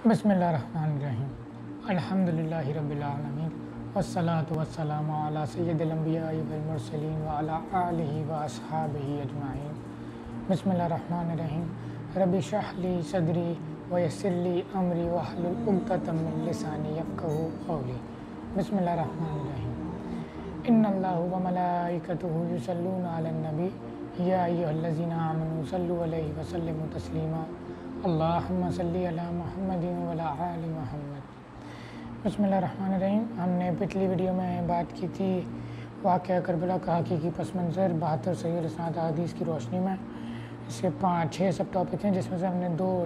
بسم اللہ الرحمن الرحیم الحمدللہ رب العالمین والصلاة والسلام علی سید الانبیاء والمرسلین وعلی آلہ واصحابہ اجمعین۔ بسم اللہ الرحمن الرحیم رب اشرح لی صدری ویسر لی امری واحلل عقدۃ من لسانی یفقہوا قولی۔ بسم اللہ الرحمن الرحیم ان اللہ وملائکتہ یصلون علی النبی یا ایھا الذین آمنوا صلوا علیہ وسلموا تسلیما اللہم صلی علی محمد وعلی آل محمد۔ بسم اللہ الرحمن الرحیم۔ ہم نے پچھلی ویڈیو میں بات کی تھی واقعہ کربلا کا حقیقی پس منظر 72 صحیح الاسناد احادیث کی روشنی میں۔ اس کے 5-6 سب ٹاپک ہیں جس میں سے ہم نے 2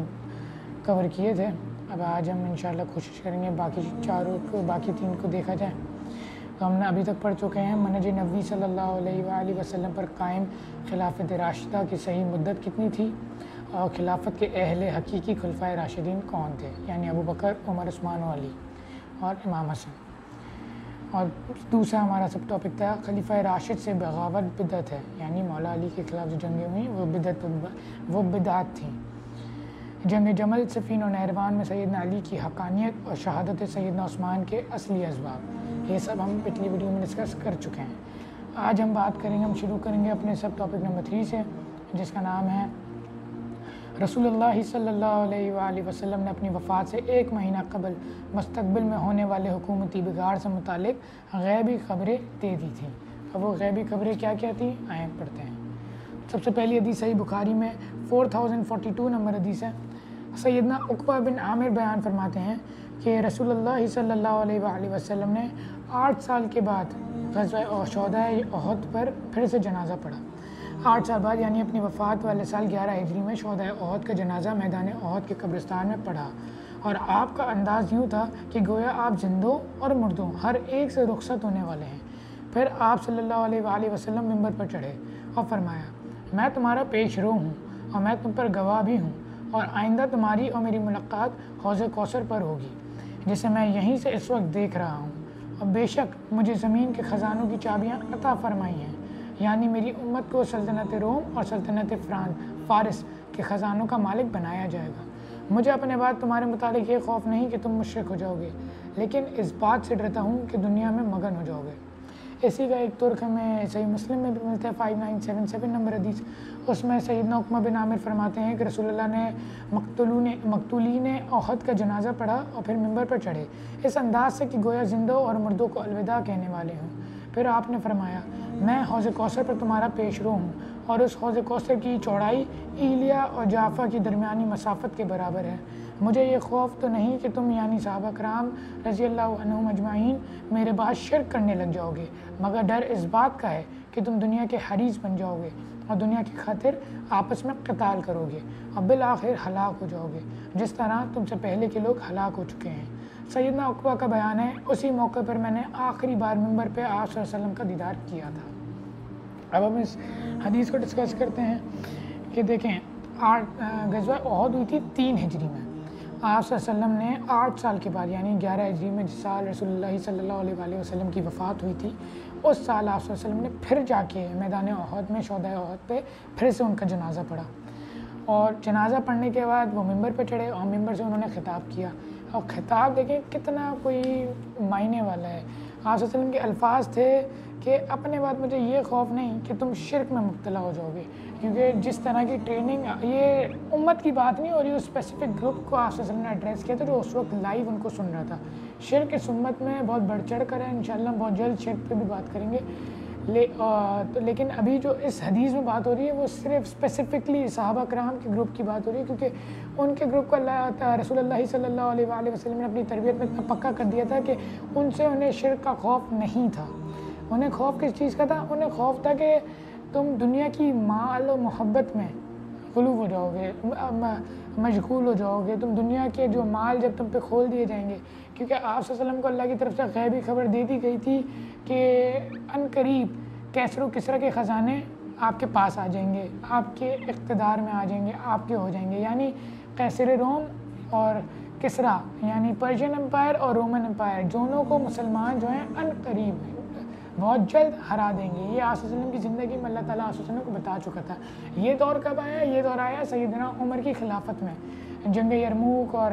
کور کیے تھے۔ اب آج ہم انشاءاللہ کوشش کریں گے باقی 3 کو دیکھا جائے۔ تو ہم نے ابھی تک پڑھ چکے ہیں منہج نبوی صلی اللہ علیہ وآلہ وسلم پر قائم خلافت راشدہ کی صحیح مدت کتنی تھی، اور خلافت کے اہل حقیقی خلفائے راشدین کون تھے، یعنی ابو بکر، عمر، عثمان و علی اور امام حسن۔ اور دوسرا ہمارا سب ٹاپک تھا خلیفہ راشد سے بغاوت بدعت ہے، یعنی مولا علی کے خلاف جو جنگیں ہوئیں وہ بدعت تھیں۔ جنگ جمل، صفین و نہروان میں سیدنا علی کی حقانیت اور شہادت سیدنا عثمان کے اصلی اسباب، یہ سب ہم پچھلی ویڈیو میں ڈسکس کر چکے ہیں۔ آج ہم شروع کریں گے اپنے سب ٹاپک نمبر 3 سے، جس کا نام ہے رسول اللہ صلی اللہ علیہ وآلہ وسلم نے اپنی وفات سے 1 مہینہ قبل مستقبل میں ہونے والے حکومتی بگاڑ سے متعلق غیبی خبریں دے دی تھیں۔ اب وہ غیبی خبریں کیا تھیں، آئیں پڑھتے ہیں۔ سب سے پہلی حدیث صحیح بخاری میں 4042 نمبر حدیث ہے۔ سیدنا عقبہ بن عامر بیان فرماتے ہیں کہ رسول اللہ صلی اللہ علیہ وآلہ وسلم نے 8 سال کے بعد غزوہ شہداء احد پر پھر سے جنازہ پڑھا۔ 8 سال بعد یعنی اپنی وفات والے سال 11 ہجری میں شہداء احد کا جنازہ میدان احد کے قبرستان میں پڑھا، اور آپ کا انداز یوں تھا کہ گویا آپ زندوں اور مردوں ہر ایک سے رخصت ہونے والے ہیں۔ پھر آپ صلی اللہ علیہ وآلہ وسلم منبر پر چڑھے اور فرمایا، میں تمہارا پیش رو ہوں اور میں تم پر گواہ بھی ہوں، اور آئندہ تمہاری اور میری ملاقات حوض کوثر پر ہوگی، جسے میں یہیں سے اس وقت دیکھ رہا ہوں، اور بے شک مجھے زمین کے خزانوں کی چابیاں عطا فرمائی ہیں، یعنی میری امت کو سلطنت روم اور سلطنت فارس کے خزانوں کا مالک بنایا جائے گا۔ مجھے اپنے بعد تمہارے متعلق یہ خوف نہیں کہ تم مشرک ہو جاؤ گے، لیکن اس بات سے ڈرتا ہوں کہ دنیا میں مگن ہو جاؤ گے۔ اسی کا ایک ترک میں صحیح مسلم میں بھی ملتا ہے 5977 نمبر حدیث۔ اس میں سیدنا عقبہ بن عامر فرماتے ہیں کہ رسول اللہ نے مقتولین احد کا جنازہ پڑھا اور پھر منبر پر چڑھے، اس انداز سے کہ گویا زندوں اور مردوں کو الوداع کہنے والے ہوں۔ پھر آپ نے فرمایا، میں حوض کوثر پر تمہارا پیش رو ہوں، اور اس حوض کوثر کی چوڑائی ایلیا اور جعفہ کی درمیانی مسافت کے برابر ہے۔ مجھے یہ خوف تو نہیں کہ تم یعنی صحابہ کرام رضی اللہ عنہم اجمعین میرے بعد شرک کرنے لگ جاؤ گے، مگر ڈر اس بات کا ہے کہ تم دنیا کے حریص بن جاؤ گے اور دنیا کی خاطر آپس میں قتال کرو گے اور بالآخر ہلاک ہو جاؤ گے، جس طرح تم سے پہلے کے لوگ ہلاک ہو چکے ہیں۔ سیدنا عقبہ کا بیان ہے، اسی موقع پر میں نے آخری بار منبر پہ آپ صلی اللہ علیہ وسلم کا دیدار کیا تھا۔ اب ہم اس حدیث کو ڈسکس کرتے ہیں کہ دیکھیں، غزوہ احد ہوئی تھی 3 ہجری میں۔ آپ صلی اللہ علیہ وسلم نے 8 سال کے بعد یعنی 11 ہجری میں جس سال رسول اللہ صلی اللہ علیہ وآلہ وسلم کی وفات ہوئی تھی، اس سال آپ صلی اللہ علیہ وسلم نے پھر جا کے میدان احد میں شہداء احد پہ پھر سے ان کا جنازہ پڑھا، اور جنازہ پڑھنے کے بعد وہ منبر پہ چڑھے اور منبر سے انہوں نے خطاب کیا، اور خطاب دیکھیں کتنا کوئی معنی والا ہے۔ آپ صلی اللہ علیہ وسلم کے الفاظ تھے کہ اپنے بعد مجھے یہ خوف نہیں کہ تم شرک میں مبتلا ہو جاؤ گے، کیونکہ جس طرح کی ٹریننگ، یہ امت کی بات نہیں، اور یہ اسپیسیفک گروپ کو آپ صلی اللہ علیہ وسلم نے ایڈریس کیا تھا جو اس وقت لائیو ان کو سن رہا تھا۔ شرک اس امت میں بہت بڑھ چڑھ کر ہے، انشاءاللہ بہت جلد شرک پہ بھی بات کریں گے، لیکن ابھی جو اس حدیث میں بات ہو رہی ہے وہ صرف اسپیسیفکلی صحابہ کرام کے گروپ کی بات ہو رہی ہے، کیونکہ ان کے گروپ کو رسول اللہ صلی اللہ علیہ وآلہ وسلم نے اپنی تربیت میں اتنا پکا کر دیا تھا کہ انہیں شرک کا خوف نہیں تھا۔ انہیں خوف کس چیز کا تھا؟ انہیں خوف تھا کہ تم دنیا کی مال و محبت میں غلو ہو جاؤ گے، مشغول ہو جاؤ گے، تم دنیا کے جو مال جب تم پہ کھول دیے جائیں گے، کیونکہ آپ صلی اللہ علیہ وسلم کو اللہ کی طرف سے غیبی خبر دے دی گئی تھی کہ ان قریب کیسر و کسریٰ کے خزانے آپ کے پاس آ جائیں گے، آپ کے اقتدار میں آ جائیں گے، آپ کے ہو جائیں گے، یعنی قیصر روم اور کسریٰ یعنی پرشین امپائر اور رومن امپائر دونوں کو مسلمان جو ہیں ان قریب بہت جلد ہرا دیں گے۔ یہ آپ صلی اللہ علیہ وسلم کی زندگی میں اللہ تعالیٰ آپ صلی اللہ علیہ وسلم کو بتا چکا تھا۔ یہ دور کب آیا؟ یہ دور آیا سیدنا عمر کی خلافت میں، جنگ یرموک اور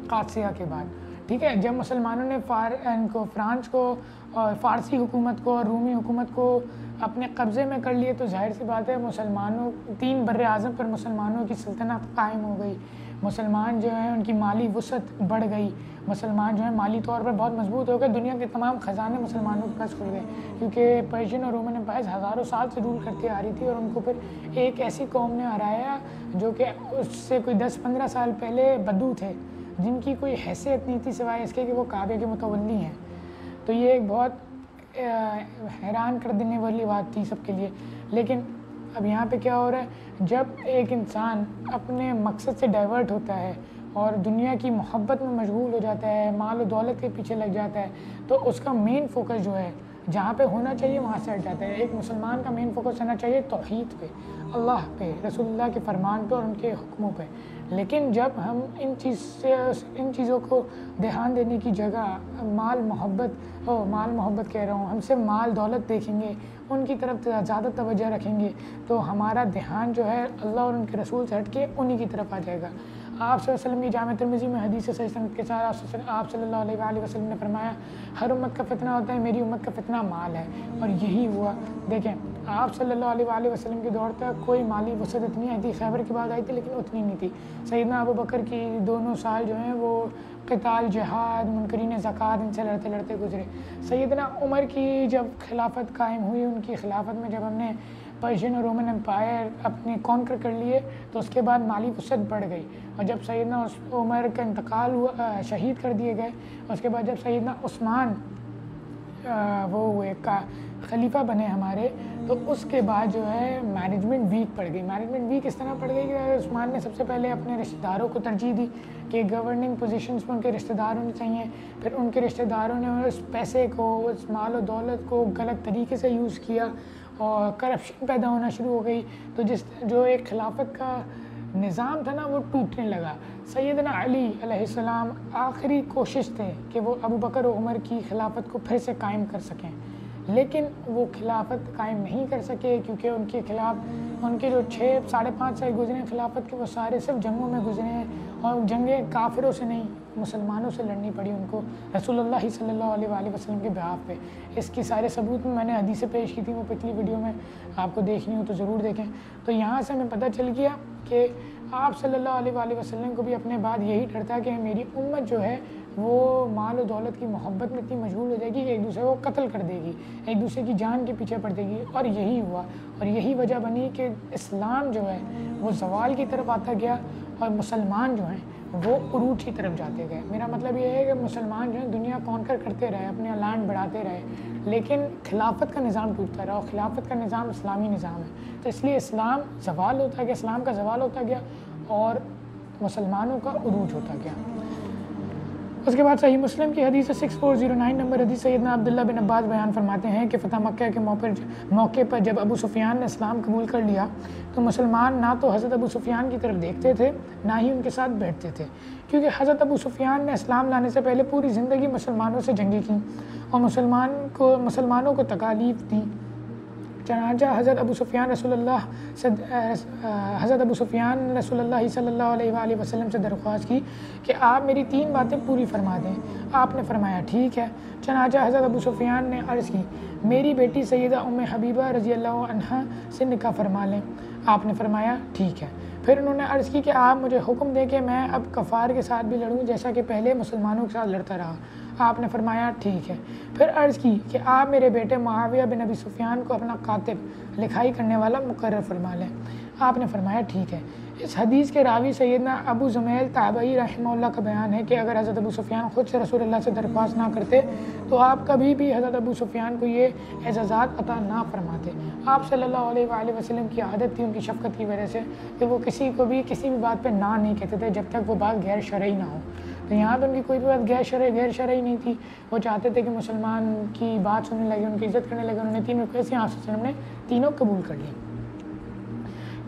قادسیہ کے بعد، ٹھیک ہے، جب مسلمانوں نے فرانس کو اور فارسی حکومت کو اور رومی حکومت کو اپنے قبضے میں کر لیے، تو ظاہر سی بات ہے مسلمانوں 3 بر اعظم پر مسلمانوں کی سلطنت قائم ہو گئی، مسلمان جو ہیں ان کی مالی وسعت بڑھ گئی، مسلمان جو ہیں مالی طور پر بہت مضبوط ہو گئے، دنیا کے تمام خزانے مسلمانوں کے پاس کھل گئے، کیونکہ پرشین اور رومن امپائرز ہزاروں سال سے رول کرتے آ رہی تھی، اور ان کو پھر ایک ایسی قوم نے ہرایا جو کہ اس سے کوئی 10-15 سال پہلے بدو تھے، جن کی کوئی حیثیت نہیں تھی سوائے اس کے کہ وہ کعبے کے متولی ہیں۔ تو یہ ایک بہت حیران کر دینے والی بات تھی سب کے لیے۔ لیکن اب یہاں پہ کیا ہو رہا ہے، جب ایک انسان اپنے مقصد سے ڈائیورٹ ہوتا ہے اور دنیا کی محبت میں مشغول ہو جاتا ہے، مال و دولت کے پیچھے لگ جاتا ہے، تو اس کا مین فوکس جو ہے جہاں پہ ہونا چاہیے وہاں سے ہٹ جاتا ہے۔ ایک مسلمان کا مین فوکس ہونا چاہیے توحید پہ، اللہ پہ، رسول اللہ کے فرمان پہ اور ان کے حکموں پہ۔ لیکن جب ہم ان چیزوں کو دھیان دینے کی جگہ مال محبت کہہ رہا ہوں، ہم سے مال دولت دیکھیں گے، ان کی طرف زیادہ توجہ رکھیں گے، تو ہمارا دھیان جو ہے اللہ اور ان کے رسول سے ہٹ کے انہی کی طرف آ جائے گا۔ آپ صلی اللہ علیہ وسلم کی جامع ترمذی میں حدیث صحیح سند کے ساتھ آپ صلی اللہ علیہ وآلہ وسلم نے فرمایا، ہر امت کا فتنہ ہوتا ہے، میری امت کا فتنہ مال ہے، اور یہی ہوا۔ دیکھیں آپ صلی اللہ علیہ وآلہ وسلم کے دور تک کوئی مالی وسعت اتنی آئی تھی، خیبر کی بات آئی تھی لیکن اتنی نہیں تھی۔ سیدنا ابو بکر کی دونوں سال جو ہیں وہ قتال، جہاد، منکرین زکوٰۃ ان سے لڑتے لڑتے گزرے۔ سیدنا عمر کی جب خلافت قائم ہوئی، ان کی خلافت میں جب ہم نے پرشین اور رومن امپائر اپنے کانکر کر لیے، تو اس کے بعد مالی وسعت بڑھ گئی، اور جب سیدنا عمر کا انتقال ہوا، شہید کر دیے گئے، اس کے بعد جب سیدنا عثمان وہ ہوئے خلیفہ بنے ہمارے، تو اس کے بعد جو ہے مینجمنٹ ویک پڑ گئی۔ مینجمنٹ ویک اس طرح پڑ گئی کہ عثمان نے سب سے پہلے اپنے رشتہ داروں کو ترجیح دی کہ گورننگ پوزیشنز میں ان کے رشتہ دار ہونے چاہیے، پھر ان کے رشتہ داروں نے اس پیسے کو، اس مال و دولت کو غلط طریقے سے یوز کیا، اور کرپشن پیدا ہونا شروع ہو گئی، تو جو ایک خلافت کا نظام تھا نا وہ ٹوٹنے لگا۔ سیدنا علی علیہ السلام آخری کوشش تھے کہ وہ ابو بکر و عمر کی خلافت کو پھر سے قائم کر سکیں، لیکن وہ خلافت قائم نہیں کر سکے، کیونکہ ان کے خلاف ان کے جو 6-5.5 سال گزرے ہیں خلافت کے، وہ سارے صرف جنگوں میں گزرے ہیں، اور جنگیں کافروں سے نہیں مسلمانوں سے لڑنی پڑی ان کو، رسول اللہ صلی اللہ علیہ وآلہ وسلم کے بہاف پہ۔ اس کی سارے ثبوت میں نے حدیثیں پیش کی تھیں، وہ پچھلی ویڈیو میں آپ کو دیکھنی ہو تو ضرور دیکھیں۔ تو یہاں سے ہمیں پتہ چل گیا کہ آپ صلی اللہ علیہ وآلہ وسلم کو بھی اپنے بعد یہی ڈر تھا کہ میری امت جو ہے وہ مال و دولت کی محبت میں اتنی مشغول ہو جائے گی کہ ایک دوسرے کو قتل کر دے گی، ایک دوسرے کی جان کے پیچھے پڑ دے گی، اور یہی ہوا، اور یہی وجہ بنی کہ اسلام جو ہے وہ زوال کی طرف آتا گیا، اور مسلمان جو ہیں وہ عروج کی طرف جاتے گئے۔ میرا مطلب یہ ہے کہ مسلمان جو ہیں دنیا کانکر کرتے رہے، اپنے لینڈ بڑھاتے رہے، لیکن خلافت کا نظام ٹوٹتا رہا، اور خلافت کا نظام اسلامی نظام ہے، تو اس لیے اسلام زوال ہوتا گیا، اسلام کا زوال ہوتا گیا، اور مسلمانوں کا عروج ہوتا گیا۔ اس کے بعد صحیح مسلم کی حدیث 6409 نمبر حدیث، سیدنا عبداللہ بن عباس بیان فرماتے ہیں کہ فتح مکہ کے موقع پر جب ابو سفیان نے اسلام قبول کر لیا، تو مسلمان نہ تو حضرت ابو سفیان کی طرف دیکھتے تھے، نہ ہی ان کے ساتھ بیٹھتے تھے، کیونکہ حضرت ابو سفیان نے اسلام لانے سے پہلے پوری زندگی مسلمانوں سے جنگیں کیں، اور مسلمانوں کو تکالیف دیں۔ چنانچہ حضرت ابو سفیان رسول اللہ صلی اللہ علیہ وآلہ وسلم سے درخواست کی کہ آپ میری 3 باتیں پوری فرما دیں۔ آپ نے فرمایا ٹھیک ہے۔ چنانچہ حضرت ابو سفیان نے عرض کی، میری بیٹی سیدہ ام حبیبہ رضی اللہ عنہا سے نکاح فرما لیں۔ آپ نے فرمایا ٹھیک ہے۔ پھر انہوں نے عرض کی کہ آپ مجھے حکم دیں کہ میں اب کفار کے ساتھ بھی لڑوں جیسا کہ پہلے مسلمانوں کے ساتھ لڑتا رہا۔ آپ نے فرمایا ٹھیک ہے۔ پھر عرض کی کہ آپ میرے بیٹے معاویہ بن ابی سفیان کو اپنا کاتب، لکھائی کرنے والا مقرر فرما لیں۔ آپ نے فرمایا ٹھیک ہے۔ اس حدیث کے راوی سیدنا ابو زمیل تابعی رحمہ اللہ کا بیان ہے کہ اگر حضرت ابو سفیان خود سے رسول اللہ سے درخواست نہ کرتے تو آپ کبھی بھی حضرت ابو سفیان کو یہ اعزازات عطا نہ فرماتے۔ آپ صلی اللہ علیہ وآلہ وسلم کی عادت تھی ان کی شفقت کی وجہ سے کہ وہ کسی کو بھی کسی بھی بات پہ نہ نہیں کہتے تھے جب تک وہ بات غیر شرعی نہ ہو۔ تو یہاں پہ ان کی کوئی بھی بات غیر شرعی نہیں تھی، وہ چاہتے تھے کہ مسلمان کی بات سننے لگے، ان کی عزت کرنے لگے۔ انہوں نے 3 ریکویسٹ آپ صلی اللہ علیہ وسلم نے تینوں قبول کر لی،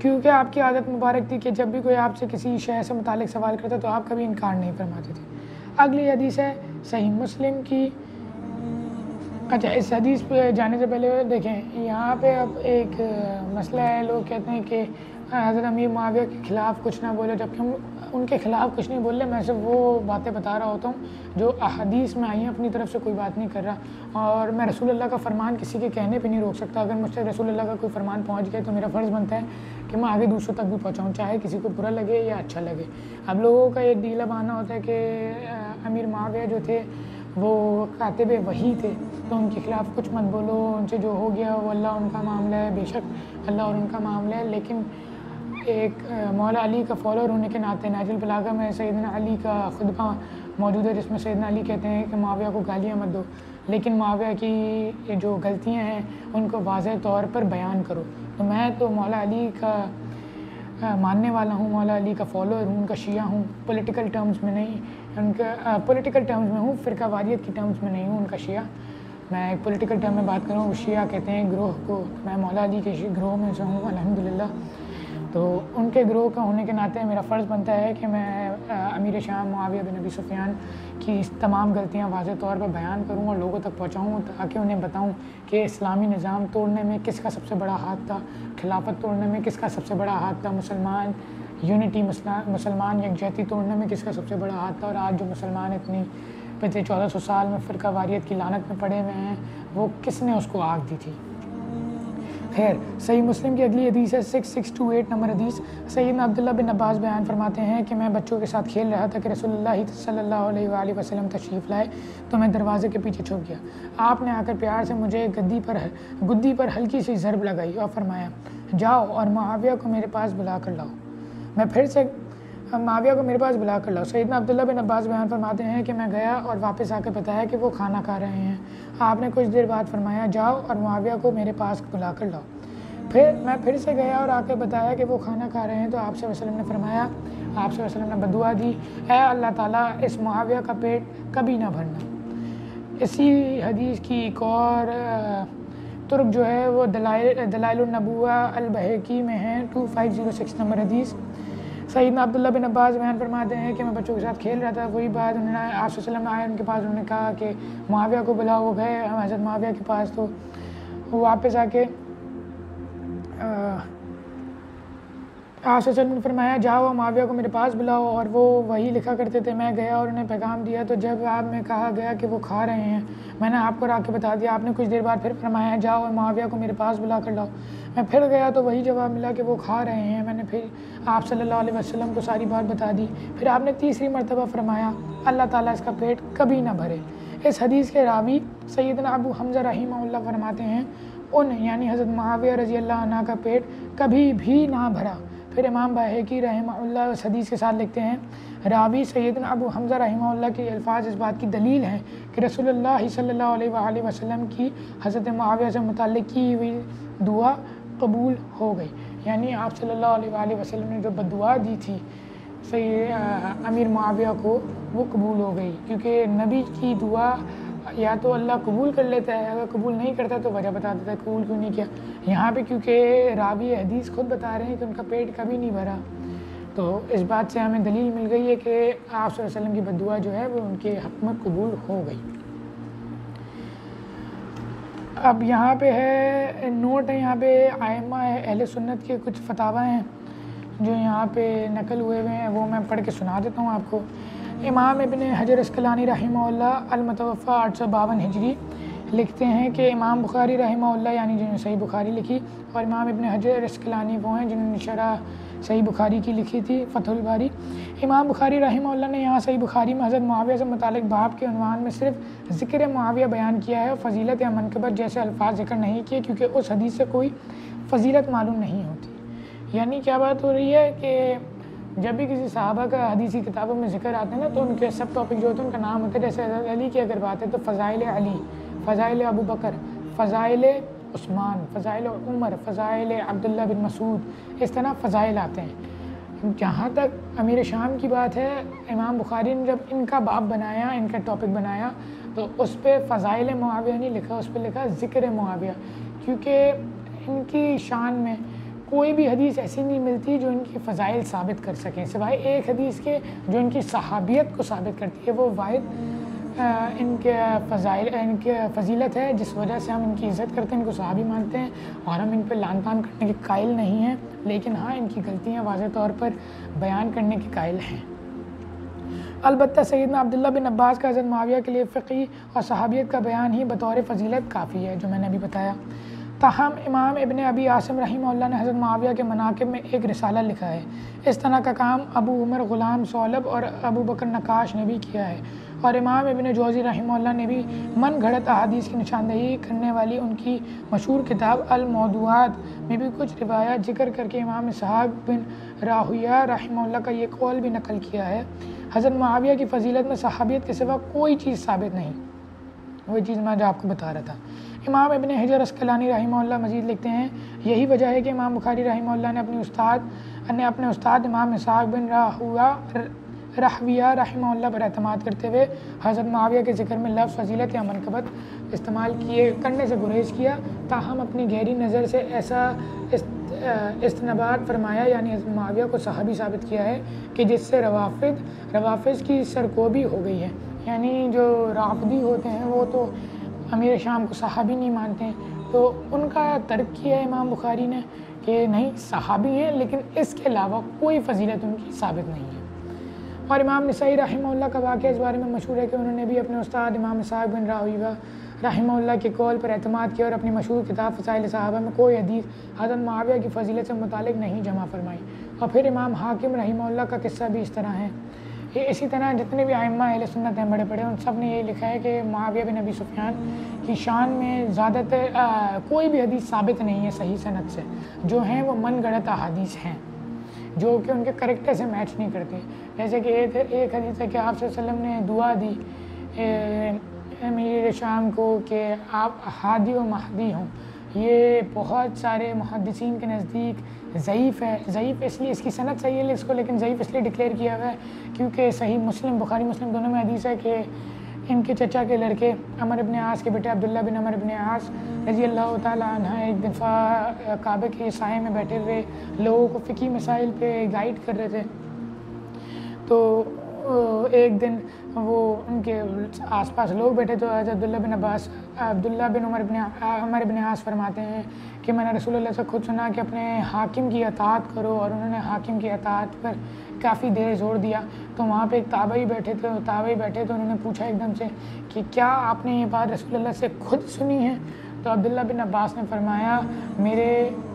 کیونکہ آپ کی عادت مبارک تھی کہ جب بھی کوئی آپ سے کسی شے سے متعلق سوال کرتا تو آپ کبھی انکار نہیں فرماتے تھے۔ اگلی حدیث ہے صحیح مسلم کی۔ اچھا، اس حدیث پہ جانے سے پہلے دیکھیں یہاں پہ اب ایک مسئلہ ہے، لوگ کہتے ہیں کہ حضرت امیر معاویہ کے خلاف کچھ نہ بولے، جبکہ ان کے خلاف کچھ نہیں بول رہے، میں صرف وہ باتیں بتا رہا ہوتا ہوں جو احادیث میں آئی ہیں، اپنی طرف سے کوئی بات نہیں کر رہا، اور میں رسول اللہ کا فرمان کسی کے کہنے پہ نہیں روک سکتا۔ اگر مجھ سے رسول اللہ کا کوئی فرمان پہنچ گیا تو میرا فرض بنتا ہے کہ میں آگے دوسروں تک بھی پہنچاؤں، چاہے کسی کو برا لگے یا اچھا لگے۔ اب لوگوں کا یہ ڈیلا بہانا ہوتا ہے کہ امیر معاویہ جو تھے وہ کاتب وحی تھے، تو ان کے خلاف کچھ مت بولو، ان سے جو ہو گیا وہ اللہ ان کا معاملہ ہے، بے شک اللہ اور ان کا معاملہ ہے، لیکن ایک مولا علی کا فالوور ہونے کے ناطے نہج البلاغہ میں سیدنا علی کا خطبہ موجود ہے جس میں سیدنا علی کہتے ہیں کہ معاویہ کو گالیاں مت دو، لیکن معاویہ کی جو غلطیاں ہیں ان کو واضح طور پر بیان کرو۔ تو میں تو مولا علی کا ماننے والا ہوں، مولا علی کا فالوور ہوں، ان کا شیعہ ہوں، پولیٹیکل ٹرمز میں نہیں، ان کا پولیٹیکل ٹرمز میں ہوں، فرقہ واریت کی ٹرمز میں نہیں ہوں ان کا شیعہ۔ میں ایک پولیٹیکل ٹرم میں بات کروں، شیعہ کہتے ہیں گروہ کو، میں مولا علی کے گروہ میں سے ہوں الحمدللہ۔ تو ان کے گروہ کا ہونے کے ناطے میرا فرض بنتا ہے کہ میں امیر شام معاویہ بن ابی سفیان کی اس تمام غلطیاں واضح طور پر بیان کروں اور لوگوں تک پہنچاؤں، تاکہ انہیں بتاؤں کہ اسلامی نظام توڑنے میں کس کا سب سے بڑا ہاتھ تھا، خلافت توڑنے میں کس کا سب سے بڑا ہاتھ تھا، مسلمان یونٹی مسلمان یکجہتی توڑنے میں کس کا سب سے بڑا ہاتھ تھا، اور آج جو مسلمان اتنی پچھلے 1400 سال میں فرقہ واریت کی لعنت میں پڑے ہوئے ہیں وہ کس نے اس کو آگ دی تھی۔ خیر، صحیح مسلم کی اگلی حدیث ہے 6628 نمبر حدیث۔ سیدنا عبداللہ بن عباس بیان فرماتے ہیں کہ میں بچوں کے ساتھ کھیل رہا تھا کہ رسول اللہ صلی اللہ علیہ وآلہ وسلم تشریف لائے تو میں دروازے کے پیچھے چھپ گیا۔ آپ نے آ کر پیار سے مجھے گدی پر ہلکی سی ضرب لگائی اور فرمایا جاؤ اور معاویہ کو میرے پاس بلا کر لاؤ۔ میں پھر سے معاویہ کو میرے پاس بلا کر لاؤ۔ سیدنا عبداللہ بن عباس بیان فرماتے ہیں کہ میں گیا اور واپس آ کے بتایا کہ وہ کھانا کھا رہے ہیں۔ آپ نے کچھ دیر بعد فرمایا جاؤ اور معاویہ کو میرے پاس بلا کر لاؤ۔ میں پھر سے گیا اور آ کے بتایا کہ وہ کھانا کھا رہے ہیں، تو آپ صلی اللہ علیہ وسلم نے فرمایا، آپ صلی اللہ علیہ وسلم نے بدعا دی، اے اللہ تعالیٰ اس معاویہ کا پیٹ کبھی نہ بھرنا۔ اسی حدیث کی ایک اور ترک جو ہے وہ دلائل النبوہ البہقی میں ہے 2506 نمبر حدیث۔ سیدنا عبداللہ بن عباس بیان فرماتے ہیں کہ میں بچوں کے ساتھ کھیل رہا تھا، وہی بات انہوں نے آپ صلی اللہ علیہ وسلم آئے ان کے پاس، انہوں نے کہا کہ معاویہ کو بلاؤ، وہ گئے حضرت معاویہ کے پاس، تو وہ واپس آ کے آپ صلی اللہ علیہ وسلم نے فرمایا جاؤ معاویہ کو میرے پاس بلاؤ، اور وہ وہی لکھا کرتے تھے۔ میں گیا اور انہیں پیغام دیا، تو جب آپ میں کہا گیا کہ وہ کھا رہے ہیں، میں نے آپ کو آ کے بتا دیا۔ آپ نے کچھ دیر بعد پھر فرمایا جاؤ اور معاویہ کو میرے پاس بلا کر لاؤ۔ میں پھر گیا تو وہی جواب ملا کہ وہ کھا رہے ہیں۔ میں نے پھر آپ صلی اللہ علیہ وسلم کو ساری بات بتا دی۔ پھر آپ نے تیسری مرتبہ فرمایا اللہ تعالیٰ اس کا پیٹ کبھی نہ بھرے۔ اس حدیث کے راوی سیدنا ابو حمزہ رحمہ اللہ فرماتے ہیں یعنی حضرت معاویہ رضی اللہ عنہ کا پیٹ کبھی بھی نہ بھرا۔ پھر امام بہقی رحمہ اللہ اس حدیث کے ساتھ لکھتے ہیں راوی سیدنا ابو حمزہ رحمہ اللہ کے الفاظ اس بات کی دلیل ہیں کہ رسول اللہ صلی اللہ علیہ وآلہ وسلم کی حضرت معاویہ سے متعلق کی ہوئی دعا قبول ہو گئی، یعنی آپ صلی اللہ علیہ وآلہ وسلم نے جو بدعا دی تھی امیر معاویہ کو وہ قبول ہو گئی، کیونکہ نبی کی دعا یا تو اللہ قبول کر لیتا ہے، اگر قبول نہیں کرتا تو وجہ بتا دیتا ہے قبول کیوں نہیں کیا۔ یہاں پہ کیونکہ راوی حدیث خود بتا رہے ہیں کہ ان کا پیٹ کبھی نہیں بھرا، تو اس بات سے ہمیں دلیل مل گئی ہے کہ آپ صلی اللہ علیہ وسلم کی بدعا جو ہے وہ ان کے حق میں قبول ہو گئی۔ اب یہاں پہ ہے نوٹ ہے، یہاں پہ ائمہ اہل سنت کے کچھ فتاوی ہیں جو یہاں پہ نقل ہوئے ہیں، وہ میں پڑھ کے سنا دیتا ہوں آپ کو۔ امام ابن حجر عسقلانی رحمہ اللہ المتوفی 852 ہجری لکھتے ہیں کہ امام بخاری رحمہ اللہ یعنی جنہوں نے صحیح بخاری لکھی، اور امام ابن حجر عسقلانی وہ ہیں جنہوں نے شرح صحیح بخاری کی لکھی تھی فتح الباری۔ امام بخاری رحمہ اللہ نے یہاں صحیح بخاری میں حضرت معاویہ سے متعلق باب کے عنوان میں صرف ذکر معاویہ بیان کیا ہے، اور فضیلت یا منقبت جیسے الفاظ ذکر نہیں کیے، کیونکہ اس حدیث سے کوئی فضیلت معلوم نہیں ہوتی۔ یعنی کیا بات ہو رہی ہے کہ جب بھی کسی صحابہ کا حدیثی کتابوں میں ذکر آتے ہیں نا، تو ان کے سب ٹاپک جو ہوتے ہیں ان کا نام ہوتا ہے۔ جیسے حضرت علی کی اگر بات ہے تو فضائل علی، فضائل ابو بکر، فضائل عثمان، فضائل عمر، فضائل عبداللہ بن مسعود، اس طرح فضائل آتے ہیں۔ جہاں تک امیر شام کی بات ہے، امام بخاری نے جب ان کا باب بنایا، ان کا ٹاپک بنایا، تو اس پہ فضائل معاویہ نہیں لکھا، اس پہ لکھا ذکر معاویہ، کیونکہ ان کی شان میں کوئی بھی حدیث ایسی نہیں ملتی جو ان کی فضائل ثابت کر سکیں، سوائے ایک حدیث کے جو ان کی صحابیت کو ثابت کرتی ہے۔ وہ واحد ان کے فضائل، ان کے فضیلت ہے جس وجہ سے ہم ان کی عزت کرتے ہیں، ان کو صحابی مانتے ہیں اور ہم ان پہ لعن طعن کرنے کے قائل نہیں ہیں، لیکن ہاں ان کی غلطیاں واضح طور پر بیان کرنے کے قائل ہیں۔ البتہ سیدنا عبداللہ بن عباس کا حضرت معاویہ کے لیے فقہ اور صحابیت کا بیان ہی بطور فضیلت کافی ہے، جو میں نے ابھی بتایا۔ تاہم امام ابن ابی عاصم رحمہ اللہ نے حضرت معاویہ کے مناقب میں ایک رسالہ لکھا ہے۔ اس طرح کا کام ابو عمر غلام صولب اور ابو بکر نقاش نے بھی کیا ہے، اور امام ابن جوزی رحمہ اللہ نے بھی من گھڑت احادیث کی نشاندہی کرنے والی ان کی مشہور کتاب الموضوعات میں بھی کچھ روایات ذکر کر کے امام اسحاق بن راہویہ رحمہ اللہ کا یہ قول بھی نقل کیا ہے۔ حضرت معاویہ کی فضیلت میں صحابیت کے سوا کوئی چیز ثابت نہیں، وہی چیز میں جو آپ کو بتا رہا تھا۔ امام ابن حجر عسقلانی رحمہ اللہ مزید لکھتے ہیں، یہی وجہ ہے کہ امام بخاری رحمہ اللہ نے اپنے استاد امام اسحاق بن راہویہ رحمہ اللہ پر اعتماد کرتے ہوئے حضرت معاویہ کے ذکر میں لفظ فضیلت یا منقبت استعمال کرنے سے گریز کیا، تاہم اپنی گہری نظر سے ایسا استنباط فرمایا، یعنی حضرت معاویہ کو صحابی ثابت کیا ہے کہ جس سے روافض کی سرکوبی ہو گئی ہے۔ یعنی جو رافضی ہوتے ہیں وہ تو امیر شام کو صحابی نہیں مانتے ہیں، تو ان کا ترک کیا ہے امام بخاری نے کہ نہیں صحابی ہیں، لیکن اس کے علاوہ کوئی فضیلت ان کی ثابت نہیں ہے۔ اور امام نسائی رحمہ اللہ کا واقعہ اس بارے میں مشہور ہے کہ انہوں نے بھی اپنے استاد امام اسحاق بن راہویہ رحمہ اللہ کے قول پر اعتماد کیا اور اپنی مشہور کتاب فضائل صحابہ میں کوئی حدیث حضرت معاویہ کی فضیلت سے متعلق نہیں جمع فرمائی۔ اور پھر امام حاکم رحمہ اللہ کا قصہ بھی اس طرح ہے۔ اسی طرح جتنے بھی ائمہ اہل سنت ہیں بڑے بڑے، ان سب نے یہی لکھا ہے کہ معاویہ بن ابی سفیان کی شان میں زیادہ تر کوئی بھی حدیث ثابت نہیں ہے صحیح سند سے، جو ہیں وہ من گھڑت احادیث ہیں جو کہ ان کے کریکٹر سے میچ نہیں کرتی۔ جیسے کہ ایک حدیث ہے کہ آپ صلی اللہ علیہ وسلم نے دعا دی امیر شام کو کہ آپ ہادی و مہدی ہوں، یہ بہت سارے محدثین کے نزدیک ضعیف ہے۔ ضعیف اس لیے، اس کی سند صحیح ہے اس کو، لیکن ضعیف اس لیے ڈکلیئر کیا ہوا ہے کیونکہ صحیح مسلم، بخاری مسلم دونوں میں حدیث ہے کہ ان کے چچا کے لڑکے عمر ابن عاص کے بیٹے عبداللہ بن عمر ابن عاص رضی اللہ تعالیٰ عنہ ایک دفعہ کعبے کے سائے میں بیٹھے ہوئے لوگوں کو فقہی مسائل پہ گائیڈ کر رہے تھے، تو ایک دن وہ ان کے آس پاس لوگ بیٹھے تو حضرت عبداللہ بن عمر ابن عاص فرماتے ہیں کہ میں نے رسول اللہ سے خود سنا کہ اپنے حاکم کی اطاعت کرو، اور انہوں نے حاکم کی اطاعت پر کافی دیر زور دیا۔ تو وہاں پہ ایک تابعی بیٹھے تو انہوں نے پوچھا ایک دم سے کہ کیا آپ نے یہ بات رسول اللہ سے خود سنی ہے؟ تو عبداللہ بن عباس نے فرمایا میرے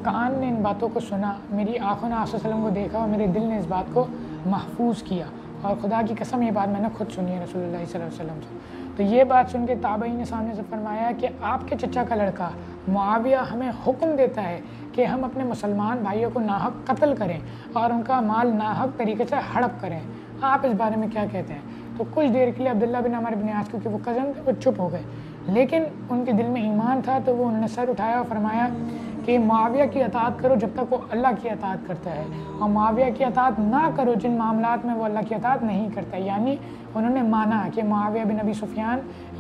کان نے ان باتوں کو سنا، میری آنکھوں نے آپ صلی اللہ علیہ وسلم کو دیکھا اور میرے دل نے اس بات کو محفوظ کیا، اور خدا کی قسم یہ بات میں نے خود سنی ہے رسول اللہ صلی اللہ علیہ وسلم سے۔ تو یہ بات سن کے تابعی نے سامنے سے فرمایا کہ آپ کے چچا کا لڑکا معاویہ ہمیں حکم دیتا ہے کہ ہم اپنے مسلمان بھائیوں کو ناحق قتل کریں اور ان کا مال ناحق طریقے سے ہڑپ کریں، آپ اس بارے میں کیا کہتے ہیں؟ تو کچھ دیر کے لیے عبداللہ بن عمر بن عاص، کیونکہ وہ کزن تھے، وہ چپ ہو گئے، لیکن ان کے دل میں ایمان تھا تو وہ انہوں نے سر اٹھایا اور فرمایا کہ معاویہ کی اطاعت کرو جب تک وہ اللہ کی اطاعت کرتا ہے، اور معاویہ کی اطاعت نہ کرو جن معاملات میں وہ اللہ کی اطاعت نہیں کرتا۔ یعنی انہوں نے مانا کہ معاویہ بن ابی سفیان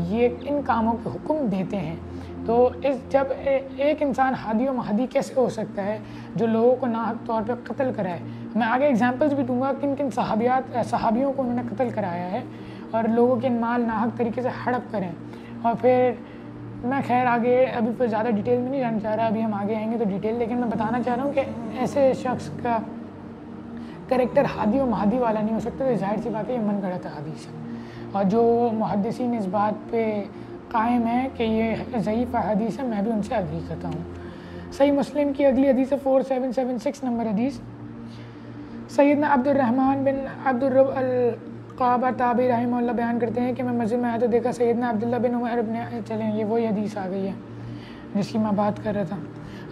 یہ ان کاموں کے حکم دیتے ہیں۔ تو جب ایک انسان ہادی و مہدی کیسے ہو سکتا ہے جو لوگوں کو ناحق طور پہ قتل کرائے؟ میں آگے اگزامپلز بھی دوں گا کن کن صحابیوں کو انہوں نے قتل کرایا ہے اور لوگوں کے مال ناحق طریقے سے ہڑپ کریں۔ اور پھر میں خیر آگے ابھی پھر زیادہ ڈیٹیل میں نہیں جانا چاہ رہا، ابھی ہم آگے آئیں گے تو ڈیٹیل، لیکن میں بتانا چاہ رہا ہوں کہ ایسے شخص کا کریکٹر ہادی و مہدی والا نہیں ہو سکتا، تو ظاہر سی بات ہے یہ من گھڑت حدیث ہے، اور جو محدثین اس بات پہ قائم ہے کہ یہ ضعیف حدیث ہے، میں بھی ان سے اگری کرتا ہوں۔ صحیح مسلم کی اگلی حدیث ہے 4776 نمبر حدیث۔ سیدنا عبد الرحمن بن عبد الرب القعبہ تابعی رحمہ اللہ بیان کرتے ہیں کہ میں مسجد میں آیا تو دیکھا سیدنا عبداللہ بن عمر بن چلیں یہ وہی حدیث آ گئی ہے جس کی میں بات کر رہا تھا۔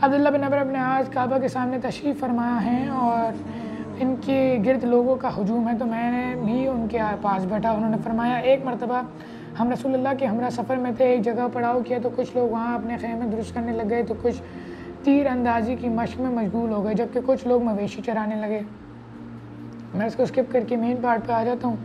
عبداللہ بن عمر بن عاص کعبہ کے سامنے تشریف فرمایا ہیں اور ان کے گرد لوگوں کا ہجوم ہے، تو میں نے بھی ان کے پاس بیٹھا۔ انہوں نے فرمایا ایک مرتبہ ہم رسول اللہ کے ہمراہ سفر میں تھے، ایک جگہ پڑاؤ کیا تو کچھ لوگ وہاں اپنے خیمے درست کرنے لگ گئے، تو کچھ تیر اندازی کی مشق میں مشغول ہو گئے، جبکہ کچھ لوگ مویشی چرانے لگے۔ میں اس کو اسکپ کر کے مین پارٹ پہ آ جاتا ہوں۔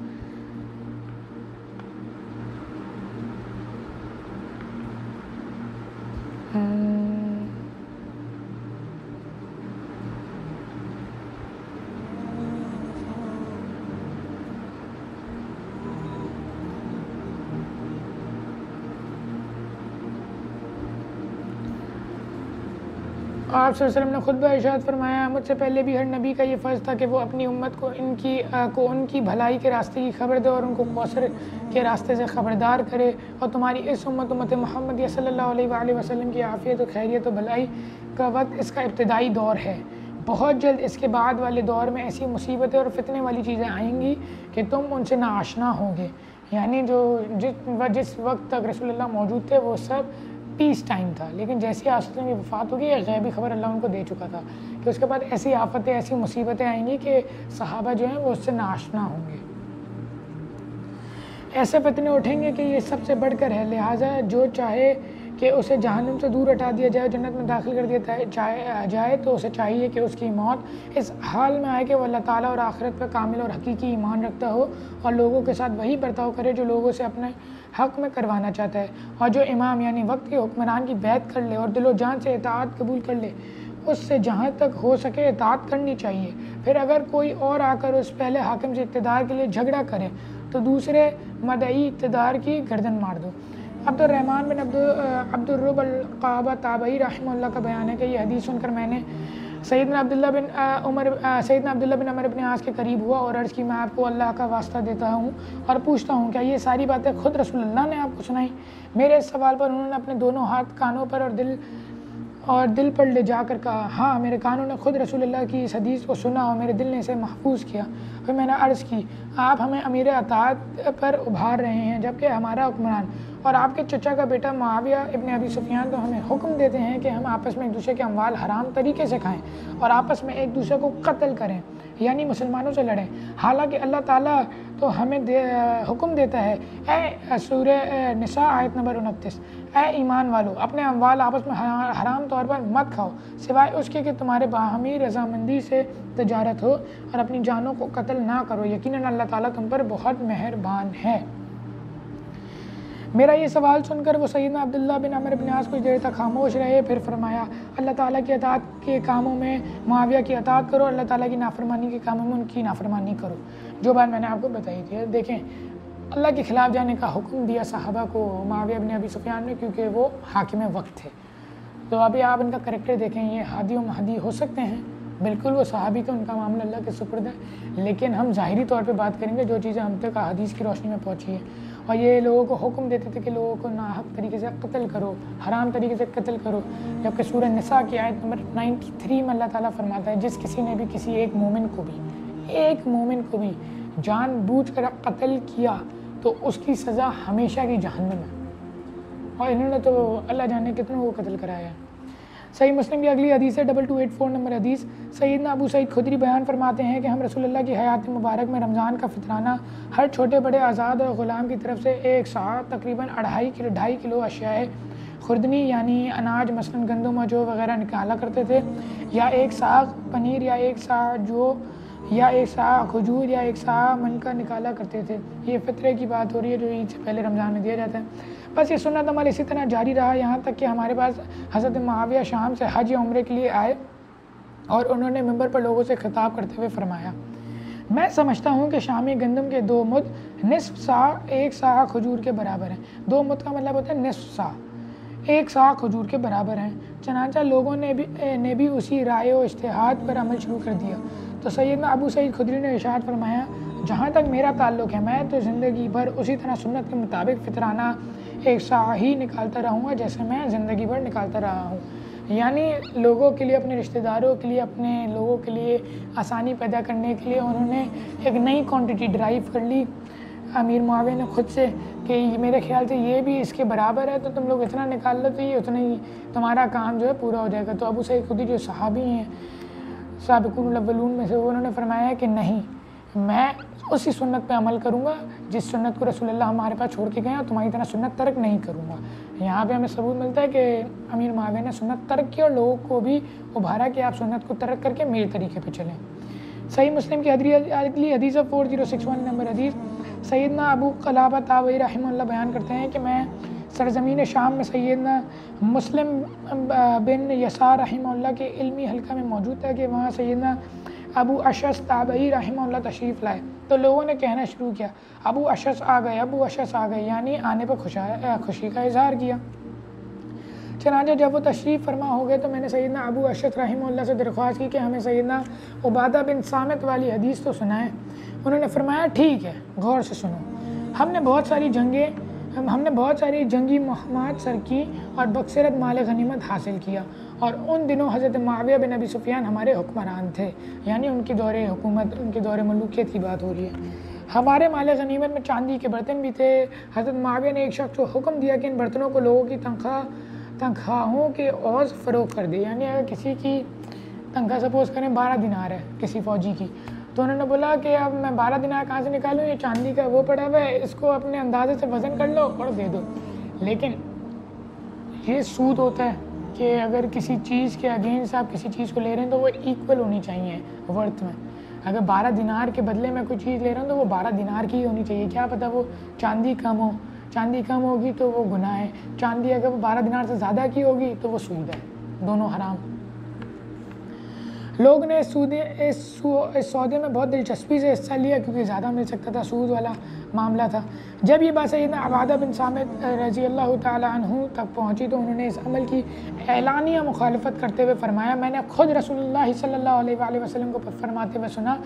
آپ صلی اللہ علیہ وسلم نے خطبہ ارشاد فرمایا مجھ سے پہلے بھی ہر نبی کا یہ فرض تھا کہ وہ اپنی امت کو ان کی بھلائی کے راستے کی خبر دے اور ان کو کوثر کے راستے سے خبردار کرے، اور تمہاری اس امت محمدیہ صلی اللہ علیہ وآلہ وسلم کی عافیت و خیریت و بھلائی کا وقت اس کا ابتدائی دور ہے۔ بہت جلد اس کے بعد والے دور میں ایسی مصیبتیں اور فتنے والی چیزیں آئیں گی کہ تم ان سے ناآشنا ہوں گے۔ یعنی جس وقت تک رسول اللہ موجود تھے وہ سب پیس ٹائم تھا، لیکن جیسی آسد کی وفات ہوگی یہ غیبی خبر اللہ ان کو دے چکا تھا کہ اس کے بعد ایسی آفتیں ایسی مصیبتیں آئیں گی کہ صحابہ جو ہیں وہ اس سے ناآشنا ہوں گے۔ ایسے فتنے اٹھیں گے کہ یہ سب سے بڑھ کر ہے، لہٰذا جو چاہے کہ اسے جہنم سے دور ہٹا دیا جائے، جنت میں داخل کر دیا جائے، تو اسے چاہیے کہ اس کی موت اس حال میں آئے کہ وہ اللہ تعالیٰ اور آخرت پر کامل اور حقیقی ایمان رکھتا ہو اور لوگوں کے ساتھ وہی برتاؤ کرے جو لوگوں سے اپنے حق میں کروانا چاہتا ہے، اور جو امام یعنی وقت کے حکمران کی بیعت کر لے اور دل و جان سے اطاعت قبول کر لے اس سے جہاں تک ہو سکے اطاعت کرنی چاہیے۔ پھر اگر کوئی اور آ کر اس پہلے حاکم سے اقتدار کے لیے جھگڑا کرے تو دوسرے مدعی اقتدار کی گردن مار دو۔ عبد الرحمن بن عبد الرب القعبہ تابعی رحمہ اللہ کا بیان ہے کہ یہ حدیث سن کر میں نے سیدنا عبداللہ بن عمر بن عاص کے قریب ہوا اور عرض کی میں آپ کو اللہ کا واسطہ دیتا ہوں اور پوچھتا ہوں کیا یہ ساری باتیں خود رسول اللہ نے آپ کو سنائی؟ میرے اس سوال پر انہوں نے اپنے دونوں ہاتھ کانوں پر اور دل پر لے جا کر کہا ہاں، میرے کانوں نے خود رسول اللہ کی اس حدیث کو سنا اور میرے دل نے اسے محفوظ کیا۔ پھر میں نے عرض کی آپ ہمیں امیر اطاعت پر ابھار رہے ہیں جبکہ ہمارا حکمران اور آپ کے چچا کا بیٹا معاویہ ابن ابی سفیان تو ہمیں حکم دیتے ہیں کہ ہم آپس میں ایک دوسرے کے اموال حرام طریقے سے کھائیں اور آپس میں ایک دوسرے کو قتل کریں، یعنی مسلمانوں سے لڑیں، حالانکہ اللہ تعالیٰ تو ہمیں حکم دیتا ہے۔ سورہ نساء آیت نمبر 29، اے ایمان والو اپنے اموال آپس میں حرام طور پر مت کھاؤ سوائے اس کے کہ تمہارے باہمی رضامندی سے تجارت ہو، اور اپنی جانوں کو قتل نہ کرو، یقیناً اللہ تعالیٰ تم پر بہت مہربان ہے۔ میرا یہ سوال سن کر وہ سیدنا عبداللہ بن عمر بن عاص کچھ دیر تک خاموش رہے، پھر فرمایا اللہ تعالیٰ کی اطاعت کے کاموں میں معاویہ کی اطاعت کرو، اللہ تعالیٰ کی نافرمانی کے کاموں میں ان کی نافرمانی کرو۔ جو بات میں نے آپ کو بتائی تھی، دیکھیں اللہ کے خلاف جانے کا حکم دیا صحابہ کو معاویہ بن ابی سفیان نے کیونکہ وہ حاکم وقت تھے۔ تو ابھی آپ ان کا کریکٹر دیکھیں، یہ ہادی و مہدی ہو سکتے ہیں، بالکل وہ صحابی کا ان کا معاملہ اللہ کے سپرد ہے، لیکن ہم ظاہری طور پہ بات کریں گے جو چیزیں ہم تک حدیث کی روشنی میں پہنچی ہے۔ اور یہ لوگوں کو حکم دیتے تھے کہ لوگوں کو ناحق طریقے سے قتل کرو، حرام طریقے سے قتل کرو، جبکہ سورہ نساء کی آیت نمبر 93 میں اللہ تعالیٰ فرماتا ہے جس کسی نے بھی کسی ایک مومن کو بھی جان بوجھ کر قتل کیا تو اس کی سزا ہمیشہ کی جہنم ہے، اور انہوں نے تو اللہ جانے کتنوں کو قتل کرایا ہے۔ صحیح مسلم کی اگلی حدیث ہے 2284 نمبر حدیث۔ سیدنا ابو سعید خدری بیان فرماتے ہیں کہ ہم رسول اللہ کی حیات مبارک میں رمضان کا فطرانہ ہر چھوٹے بڑے آزاد اور غلام کی طرف سے ایک سا تقریباً 2.5 کلو اشیاء خوردنی یعنی اناج مثلاً گندم اور جو وغیرہ نکالا کرتے تھے، یا ایک ساغ پنیر یا ایک سا جو یا ایک سا کھجور یا ایک سا من کا نکالا کرتے تھے۔ یہ فطرے کی بات ہو رہی ہے جو عید سے پہلے رمضان میں دیا جاتا ہے۔ بس یہ سنت عمل اسی طرح جاری رہا یہاں تک کہ ہمارے پاس حضرت معاویہ شام سے حج یا عمرے کے لیے آئے اور انہوں نے منبر پر لوگوں سے خطاب کرتے ہوئے فرمایا میں سمجھتا ہوں کہ شامی گندم کے 2 مد نصف سا 1 سا کھجور کے برابر ہیں۔ 2 مد کا مطلب ہوتا ہے نصف سا، 1 سا کھجور کے برابر ہیں۔ چنانچہ لوگوں نے بھی اسی رائے و اجتہاد پر عمل شروع کر دیا۔ تو سیدنا ابو سعید خدری نے ارشاد فرمایا جہاں تک میرا تعلق ہے میں تو زندگی بھر اسی طرح سنت کے مطابق فطرانہ 1 سا ہی نکالتا رہوں گا جیسے میں زندگی بھر نکالتا رہا ہوں۔ یعنی لوگوں کے لیے، اپنے رشتہ داروں کے لیے، اپنے لوگوں کے لیے آسانی پیدا کرنے کے لیے انہوں نے ایک نئی کوانٹٹی ڈرائیو کر لی امیر معاویہ نے خود سے کہ میرے خیال سے یہ بھی اس کے برابر ہے تو تم لوگ اتنا نکال لو تو یہ اتنا ہی تمہارا کام جو ہے پورا ہو جائے گا۔ تو ابو سعید خدری جو صحابی ہیں سابقون الاولون میں سے، انہوں نے فرمایا کہ نہیں، میں اسی سنت پہ عمل کروں گا جس سنت کو رسول اللہ ہمارے پاس چھوڑ کے گئے ہیں، اور تمہاری طرح سنت ترک نہیں کروں گا۔ یہاں پہ ہمیں ثبوت ملتا ہے کہ امیر معاویہ نے سنت ترک کی اور لوگوں کو بھی ابھارا کہ آپ سنت کو ترک کر کے میرے طریقے پہ چلیں۔ صحیح مسلم کی اگلی حدیث 4061 نمبر حدیث۔ سیدنا ابو قلابہ تابعی رحمہ اللہ بیان کرتے ہیں کہ میں سرزمین شام میں سیدنا مسلم بن یسار رحمہ اللہ کے علمی حلقہ میں موجود تھا کہ وہاں سیدنا ابو اشعث تابعی رحمہ اللہ تشریف لائے تو لوگوں نے کہنا شروع کیا ابو اشعث آ گئے، ابو اشعث آ گئے، یعنی آنے پر خوشی کا اظہار کیا۔ چنانچہ جب وہ تشریف فرما ہو گئے تو میں نے سیدنا ابو اشعث رحمہ اللہ سے درخواست کی کہ ہمیں سیدنا عبادہ بن صامت والی حدیث تو سنائیں۔ انہوں نے فرمایا ٹھیک ہے، غور سے سنو۔ ہم نے بہت ساری جنگی مہمات سر کی اور بکثرت مال غنیمت حاصل کیا، اور ان دنوں حضرت معاویہ بن ابی سفیان ہمارے حکمران تھے، یعنی ان کی دور حکومت، ان کے دور ملوکیت کی بات ہو رہی ہے۔ ہمارے مال غنیمت میں چاندی کے برتن بھی تھے۔ حضرت معاویہ نے ایک شخص کو حکم دیا کہ ان برتنوں کو لوگوں کی تنخواہوں کے عوض فروخت کر دے، یعنی اگر کسی کی تنخواہ سپوز کریں 12 دینار ہے کسی فوجی کی، تو انہوں نے بولا کہ اب میں 12 دینار کہاں سے نکالوں، یہ چاندی کا وہ پڑا ہوا ہے، اس کو اپنے اندازے سے وزن کر لو اور دے دو۔ لیکن یہ سود ہوتا ہے کہ اگر کسی چیز کے اگینسٹ آپ کسی چیز کو لے رہے ہیں تو وہ ایکول ہونی چاہیے ورتھ میں۔ اگر 12 دینار کے بدلے میں کوئی چیز لے رہا ہوں تو وہ 12 دینار کی ہی ہونی چاہیے، کیا پتہ وہ چاندی کم ہوگی تو وہ گناہ ہے، چاندی اگر وہ 12 دینار سے زیادہ کی ہوگی تو وہ سود ہے، دونوں حرام۔ لوگ نے اس سودے میں بہت دلچسپی سے حصہ لیا کیونکہ زیادہ مل سکتا تھا، سود والا معاملہ تھا۔ جب یہ بات سیدنا عبادہ بن صامت رضی اللہ تعالیٰ عنہ تک پہنچی تو انہوں نے اس عمل کی اعلانیہ مخالفت کرتے ہوئے فرمایا، میں نے خود رسول اللہ صلی اللہ علیہ وآلہ وسلم کو فرماتے ہوئے سنا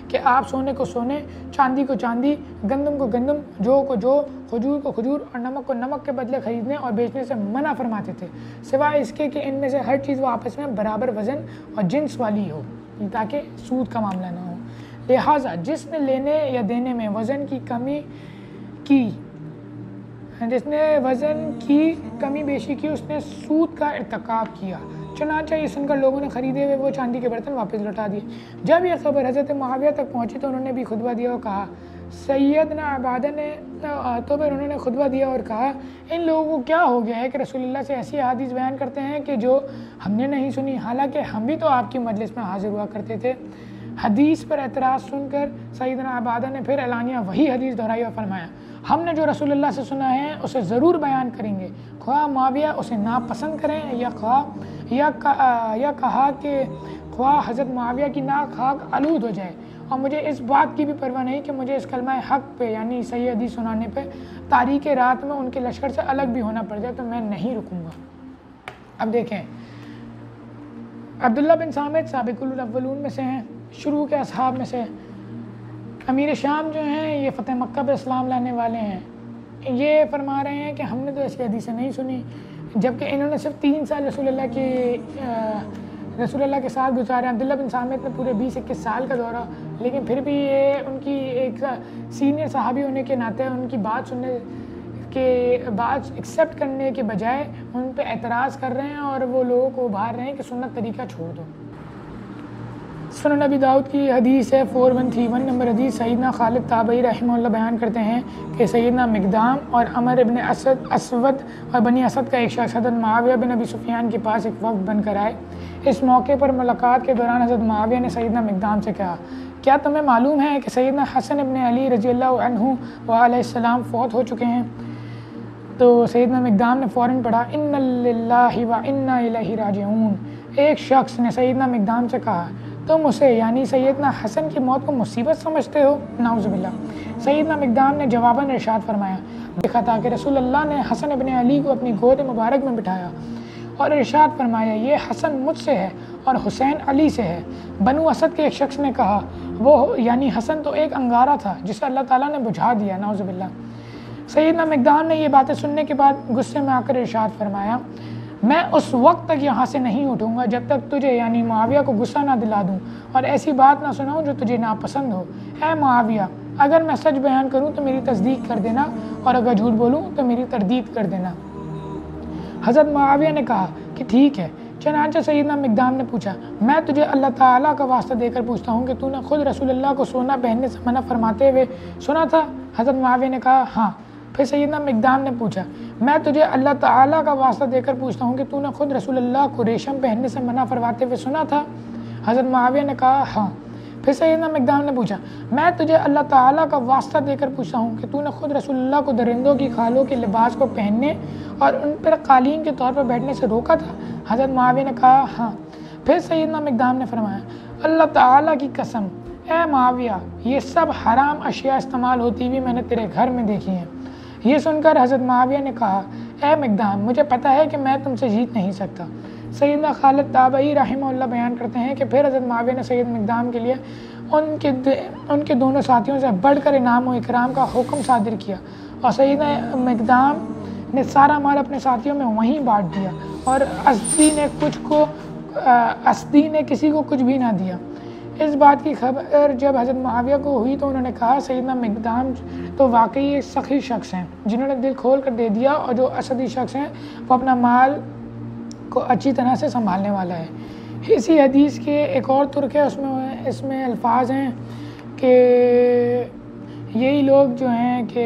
کہ آپ سونے کو سونے، چاندی کو چاندی، گندم کو گندم، جو کو جو، کھجور کو کھجور اور نمک کو نمک کے بدلے خریدنے اور بیچنے سے منع فرماتے تھے، سوائے اس کے کہ ان میں سے ہر چیز وہ آپس میں برابر وزن اور جنس والی ہو، تاکہ سود کا معاملہ نہ ہو۔ لہٰذا جس نے لینے یا دینے میں وزن کی کمی بیشی کی اس نے سود کا ارتکاب کیا۔ چنانچہ یہ سن کر لوگوں نے خریدے ہوئے وہ چاندی کے برتن واپس لوٹا دیے۔ جب یہ خبر حضرت معاویہ تک پہنچی تو انہوں نے بھی خطبہ دیا اور کہا، سیدنا عبادہ نے تو پھر انہوں نے خطبہ دیا اور کہا، ان لوگوں کو کیا ہو گیا ہے کہ رسول اللہ سے ایسی احادیث بیان کرتے ہیں کہ جو ہم نے نہیں سنی، حالانکہ ہم بھی تو آپ کی مجلس میں حاضر ہوا کرتے تھے۔ حدیث پر اعتراض سن کر سیدنا عبادہ نے پھر اعلانیہ وہی حدیث دہرائی اور فرمایا، ہم نے جو رسول اللہ سے سنا ہے اسے ضرور بیان کریں گے، خواہ معاویہ اسے ناپسند کریں یا کہا کہ خواہ حضرت معاویہ کی ناک خاک آلود ہو جائے، اور مجھے اس بات کی بھی پرواہ نہیں کہ مجھے اس کلمہ حق پہ یعنی صحیح حدیث سنانے پہ تاریک رات میں ان کے لشکر سے الگ بھی ہونا پڑ جائے تو میں نہیں رکوں گا۔ اب دیکھیں، عبداللہ بن صامت سابق الاولون میں سے ہیں، شروع کے اصحاب میں سے، امیر شام جو ہیں یہ فتح مکہ پہ اسلام لانے والے ہیں۔ یہ فرما رہے ہیں کہ ہم نے تو ایسی حدیثیں نہیں سنی، جبکہ انہوں نے صرف 3 سال رسول اللہ کے ساتھ گزارے۔ عبداللہ بن صامت نے پورے 20-21 سال کا دورہ، لیکن پھر بھی یہ ان کی ایک سینئر صحابی ہونے کے ناطے ان کی بات سننے کے بات ایکسیپٹ کرنے کے بجائے ان پہ اعتراض کر رہے ہیں اور وہ لوگوں کو ابھار رہے ہیں کہ سنت طریقہ چھوڑ دو۔ سنن نبی داؤد کی حدیث ہے 4131 نمبر حدیث، سیدنا خالد تابعی رحمہ اللہ بیان کرتے ہیں کہ سیدنا مقدام اور عمر ابن اسود اور بنی اسد کا ایک شخص حضرت معاویہ بن ابی سفیان کے پاس ایک وقت بن کر آئے۔ اس موقع پر ملاقات کے دوران حضرت معاویہ نے سیدنا مقدام سے کہا، کیا تمہیں معلوم ہے کہ سیدنا حسن ابن علی رضی اللہ عنہ وعلیہ السلام فوت ہو چکے ہیں؟ تو سیدنا مقدام نے فوراً پڑھا، ان للہ و انا الیہ راجعون۔ ایک شخص نے سیدنا مقدام سے کہا، تم اسے یعنی سیدنا حسن کی موت کو مصیبت سمجھتے ہو؟ نعوذ باللہ۔ سیدنا مقدام نے جواباً ارشاد فرمایا، دیکھا تھا کہ رسول اللہ نے حسن ابن علی کو اپنی گود مبارک میں بٹھایا اور ارشاد فرمایا، یہ حسن مجھ سے ہے اور حسین علی سے ہے۔ بنو اسد کے ایک شخص نے کہا، وہ یعنی حسن تو ایک انگارہ تھا جسے اللہ تعالیٰ نے بجھا دیا، نعوذ باللہ۔ سیدنا مقدام نے یہ باتیں سننے کے بعد غصے میں آ کر ارشاد فرمایا، میں اس وقت تک یہاں سے نہیں اٹھوں گا جب تک تجھے یعنی معاویہ کو غصہ نہ دلا دوں اور ایسی بات نہ سناؤں جو تجھے ناپسند ہو۔ اے معاویہ، اگر میں سچ بیان کروں تو میری تصدیق کر دینا، اور اگر جھوٹ بولوں تو میری تردید کر دینا۔ حضرت معاویہ نے کہا کہ ٹھیک ہے۔ چنانچہ سیدنا مقدام نے پوچھا، میں تجھے اللہ تعالیٰ کا واسطہ دے کر پوچھتا ہوں کہ تو نے خود رسول اللہ کو سونا پہننے سے منع فرماتے ہوئے سنا تھا؟ حضرت معاویہ نے کہا، ہاں۔ پھر سیدنا مقدام نے پوچھا، میں تجھے اللہ تعالیٰ کا واسطہ دے کر پوچھتا ہوں کہ تو نے خود رسول اللہ کو ریشم پہننے سے منع فرماتے ہوئے سنا تھا؟ حضرت معاویہ نے کہا، ہاں۔ پھر سیدنا مقدام نے پوچھا، میں تجھے اللہ تعالیٰ کا واسطہ دے کر پوچھتا ہوں کہ تو نے خود رسول اللہ کو درندوں کی کھالوں کے لباس کو پہننے اور ان پر قالین کے طور پر بیٹھنے سے روکا تھا؟ حضرت معاویہ نے کہا، ہاں۔ پھر سیدنا مقدام نے فرمایا، اللہ تعالیٰ کی قسم، اے معاویہ، یہ سب حرام اشیاء استعمال ہوتی ہوئی میں نے تیرے گھر میں دیکھی ہیں۔ یہ سن کر حضرت معاویہ نے کہا، اے مقدام مجھے پتہ ہے کہ میں تم سے جیت نہیں سکتا۔ سیدنا خالد تابعی رحمہ اللہ بیان کرتے ہیں کہ پھر حضرت معاویہ نے سید مقدام کے لیے ان کے دونوں ساتھیوں سے بڑھ کر انعام و اکرام کا حکم صادر کیا، اور سیدنا مقدام نے سارا مال اپنے ساتھیوں میں وہیں بانٹ دیا، اور اسدی نے کسی کو کچھ بھی نہ دیا۔ اس بات کی خبر جب حضرت معاویہ کو ہوئی تو انہوں نے کہا سیدنا مقدام تو واقعی ایک سخی شخص ہیں جنہوں نے دل کھول کر دے دیا، اور جو اسدی شخص ہیں وہ اپنا مال کو اچھی طرح سے سنبھالنے والا ہے۔ اسی حدیث کے ایک اور ترک ہے، اس میں الفاظ ہیں کہ یہی لوگ جو ہیں کہ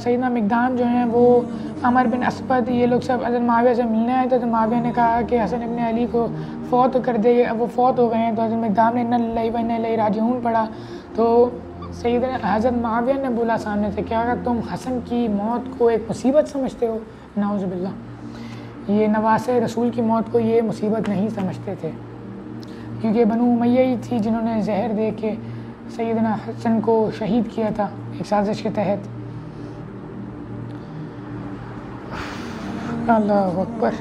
سیدنا مقدام جو ہیں وہ عمر بن اسود، یہ لوگ سب حضرت معاویہ سے ملنے آئے تو حضرت معاویہ نے کہا کہ حسن ابن علی کو فوت کر دے، وہ فوت ہو گئے ہیں، تو حضرت مقدام نے انا للہ و انا الیہ راجعون پڑھا، تو حضرت معاویہ نے بولا سامنے سے کیا کہ تم حسن کی موت کو ایک مصیبت سمجھتے ہو؟ نعوذ باللہ، یہ نواسے رسول کی موت کو یہ مصیبت نہیں سمجھتے تھے، کیونکہ بنو امیہ ہی تھی جنہوں نے زہر دے کے سیدنا حسن کو شہید کیا تھا ایک سازش کے تحت۔ اللہ اکبر۔